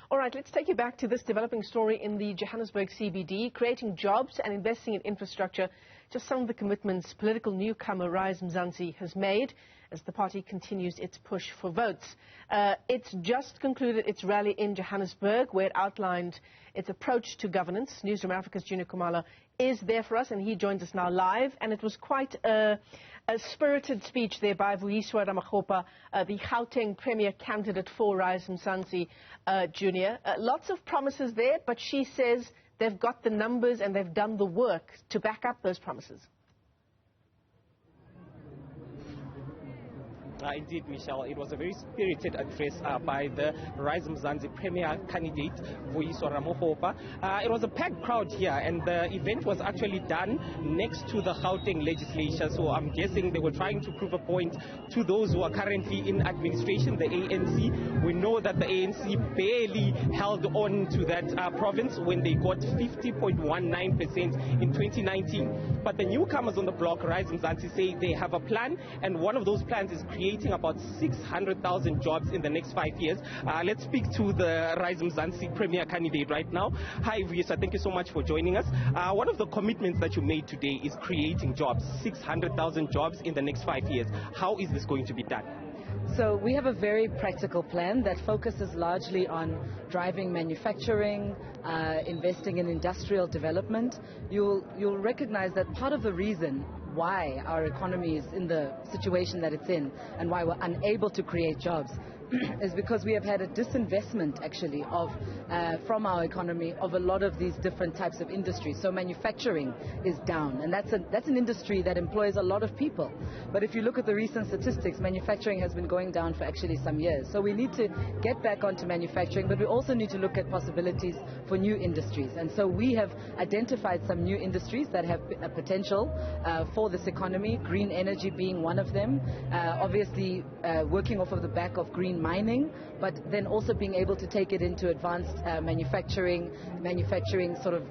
All right, let's take you back to this developing story in the Johannesburg CBD, creating jobs and investing in infrastructure. Just some of the commitments political newcomer Rise Mzansi has made as the party continues its push for votes. It's just concluded its rally in Johannesburg, where it outlined its approach to governance. Newzroom Afrika's Juniour Khumalo is there for us, and he joins us now live. And it was quite a spirited speech there by Vuyiswa Ramokgopa, the Gauteng Premier candidate for Rise Mzansi Junior. Lots of promises there, but she says they've got the numbers and they've done the work to back up those promises. Indeed, Michelle, it was a very spirited address by the Rise Mzansi Premier candidate, Vuyiswa Ramokgopa. It was a packed crowd here, and the event was actually done next to the Gauteng legislature, so I'm guessing they were trying to prove a point to those who are currently in administration, the ANC. We know that the ANC barely held on to that province when they got 50.19% in 2019. But the newcomers on the block, Rise Mzansi, say they have a plan, and one of those plans is creating about 600,000 jobs in the next 5 years. Let's speak to the Rise Mzansi Premier candidate right now. Hi, Vuyiswa, thank you so much for joining us. One of the commitments that you made today is creating jobs, 600,000 jobs in the next 5 years. How is this going to be done? So we have a very practical plan that focuses largely on driving manufacturing, investing in industrial development. You'll recognize that part of the reason why our economy is in the situation that it's in and why we're unable to create jobs is because we have had a disinvestment actually from our economy of a lot of these different types of industries. So manufacturing is down, and that's an industry that employs a lot of people. But if you look at the recent statistics, manufacturing has been going down for actually some years. So we need to get back onto manufacturing, but we also need to look at possibilities for new industries. And so we have identified some new industries that have a potential for this economy, green energy being one of them, obviously working off of the back of green mining, but then also being able to take it into advanced manufacturing sort of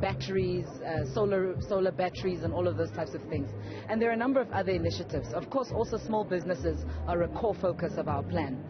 batteries, solar batteries, and all of those types of things. And there are a number of other initiatives. Of course, also small businesses are a core focus of our plan.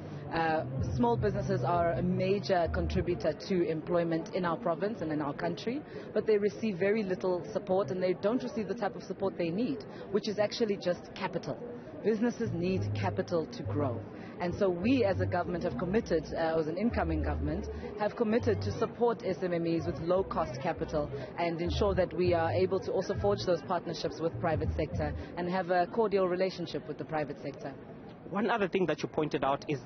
Small businesses are a major contributor to employment in our province and in our country, but they receive very little support, and they don't receive the type of support they need, which is actually just capital. Businesses need capital to grow. And so we as a government have committed, as an incoming government, have committed to support SMMEs with low-cost capital and ensure that we are able to also forge those partnerships with private sector and have a cordial relationship with the private sector. One other thing that you pointed out is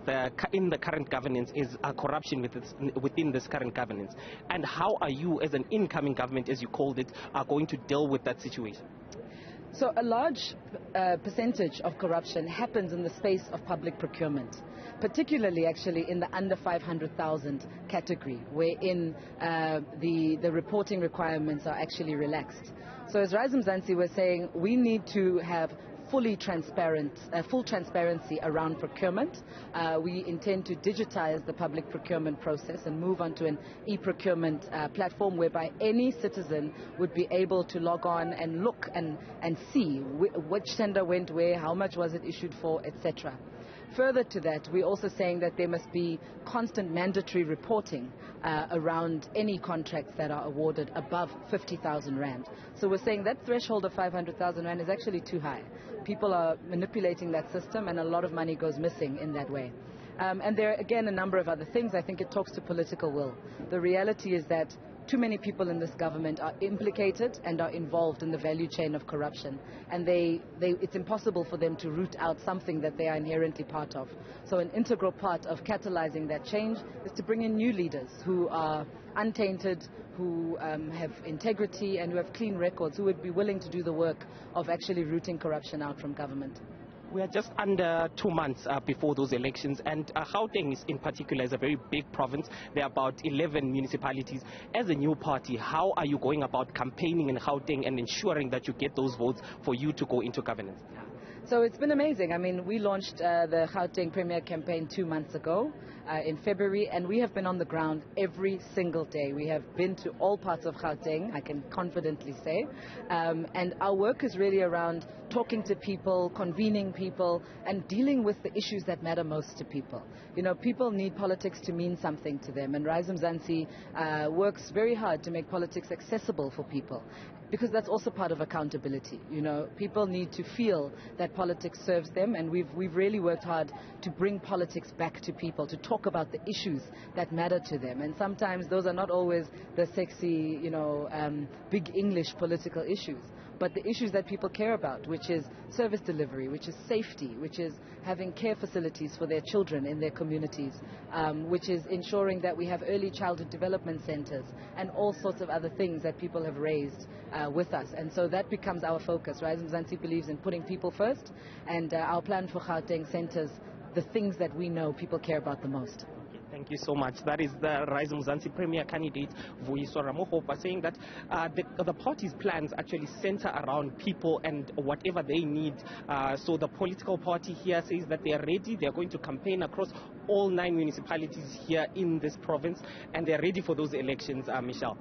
in the current governance is corruption within this current governance. And how are you, as an incoming government, as you called it, going to deal with that situation? So a large percentage of corruption happens in the space of public procurement, particularly actually in the under 500,000 category, wherein the reporting requirements are actually relaxed. So as Rise Mzansi was saying, we need to have full transparency around procurement. We intend to digitize the public procurement process and move on to an e-procurement platform whereby any citizen would be able to log on and look and see which tender went where, how much was it issued for, etc. Further to that, we're also saying that there must be constant mandatory reporting around any contracts that are awarded above 50,000 Rand. So we're saying that threshold of 500,000 Rand is actually too high. People are manipulating that system, and a lot of money goes missing in that way. And there are, again, a number of other things. I think it talks to political will. The reality is that too many people in this government are implicated and are involved in the value chain of corruption, and it's impossible for them to root out something that they are inherently part of. So an integral part of catalyzing that change is to bring in new leaders who are untainted, who have integrity and who have clean records, who would be willing to do the work of actually rooting corruption out from government. We are just under 2 months before those elections, and Gauteng in particular is a very big province. There are about 11 municipalities. As a new party, how are you going about campaigning in Gauteng and ensuring that you get those votes for you to go into governance? So it's been amazing. I mean, we launched the Gauteng Premier campaign 2 months ago. in February, and we have been on the ground every single day. We have been to all parts of Gauteng, I can confidently say, and our work is really around talking to people, convening people, and dealing with the issues that matter most to people. You know, people need politics to mean something to them, and Rise Mzansi works very hard to make politics accessible for people, because that's also part of accountability. You know, people need to feel that politics serves them, and we've really worked hard to bring politics back to people, to talk about the issues that matter to them. And sometimes those are not always the sexy, you know, big English political issues, but the issues that people care about, which is service delivery, which is safety, which is having care facilities for their children in their communities, which is ensuring that we have early childhood development centers, and all sorts of other things that people have raised with us. And so that becomes our focus. Rise Mzansi believes in putting people first, and our plan for Gauteng centers the things that we know people care about the most. Thank you so much. That is the Rise Mzansi Premier candidate, Vuyiswa Ramokgopa, saying that the party's plans actually center around people and whatever they need. So the political party here says that they are ready. They are going to campaign across all 9 municipalities here in this province, and they are ready for those elections, Michelle.